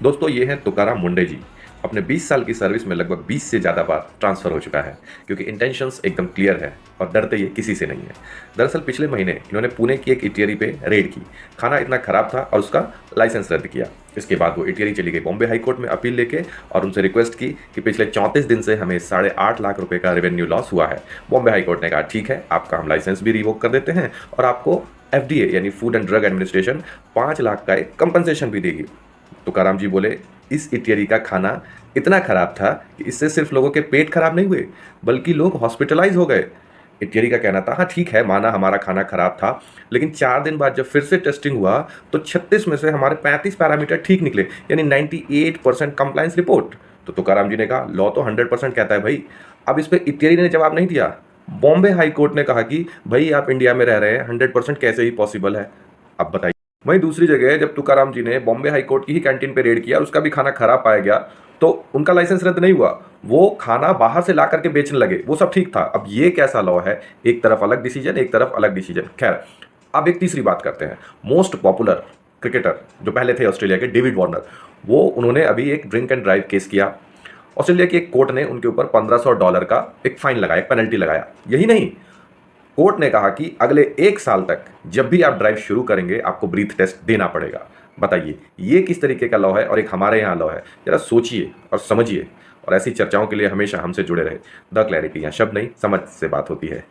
दोस्तों ये हैं तुकाराम मुंडे जी। अपने 20 साल की सर्विस में लगभग 20 से ज़्यादा बार ट्रांसफ़र हो चुका है, क्योंकि इंटेंशंस एकदम क्लियर है और डरते ये किसी से नहीं है। दरअसल पिछले महीने इन्होंने पुणे की एक इटियरी पे रेड की। खाना इतना खराब था और उसका लाइसेंस रद्द किया। इसके बाद वो इटियरी चली गई बॉम्बे हाई कोर्ट में अपील लेके और उनसे रिक्वेस्ट की कि पिछले 34 दिन से हमें 8.5 लाख रुपए का रेवेन्यू लॉस हुआ है। बॉम्बे हाई कोर्ट ने कहा ठीक है, आपका हम लाइसेंस भी रिवोक कर देते हैं और आपको एफडीए यानी food and drug administration 5 lakh का एक कंपनसेशन भी देगी। तुकाराम जी बोले, इस इटियरी का खाना इतना खराब था कि इससे सिर्फ लोगों के पेट खराब नहीं हुए, बल्कि लोग हॉस्पिटलाइज हो गए। इटियरी का कहना था, हाँ ठीक है, माना हमारा खाना खराब था, लेकिन 4 दिन बाद जब फिर से टेस्टिंग हुआ तो 36 में से हमारे 35 पैरामीटर ठीक निकले, यानी 98% कंप्लायंस रिपोर्ट। तो तुकाराम जी ने कहा, लॉ तो 100% कहता है भाई। अब इस पे इटियरी ने जवाब नहीं दिया। बॉम्बे हाई कोर्ट ने कहा कि भाई आप इंडिया में रह रहे हैं, 100% कैसे ही पॉसिबल है। अब बताइए। वहीं दूसरी जगह जब तुकाराम जी ने बॉम्बे हाई कोर्ट की ही कैंटीन पे रेड किया और उसका भी खाना खराब पाया गया, तो उनका लाइसेंस रद्द नहीं हुआ। वो खाना बाहर से ला करके बेचने लगे, वो सब ठीक था। अब ये कैसा लॉ है, एक तरफ अलग डिसीजन, एक तरफ अलग डिसीजन। खैर, अब एक तीसरी बात करते हैं। मोस्ट पॉपुलर क्रिकेटर जो पहले थे ऑस्ट्रेलिया के, डेविड वार्नर, वो उन्होंने अभी एक ड्रिंक एंड ड्राइव केस किया। ऑस्ट्रेलिया की एक कोर्ट ने उनके ऊपर $1500 का एक फाइन लगाया, एक पेनल्टी लगाया। यही नहीं, कोर्ट ने कहा कि अगले 1 साल तक जब भी आप ड्राइव शुरू करेंगे आपको ब्रीथ टेस्ट देना पड़ेगा। बताइए ये किस तरीके का लॉ है और एक हमारे यहाँ लॉ है। जरा सोचिए और समझिए। और ऐसी चर्चाओं के लिए हमेशा हमसे जुड़े रहे। द क्लैरिटी, यहाँ शब्द नहीं समझ से बात होती है।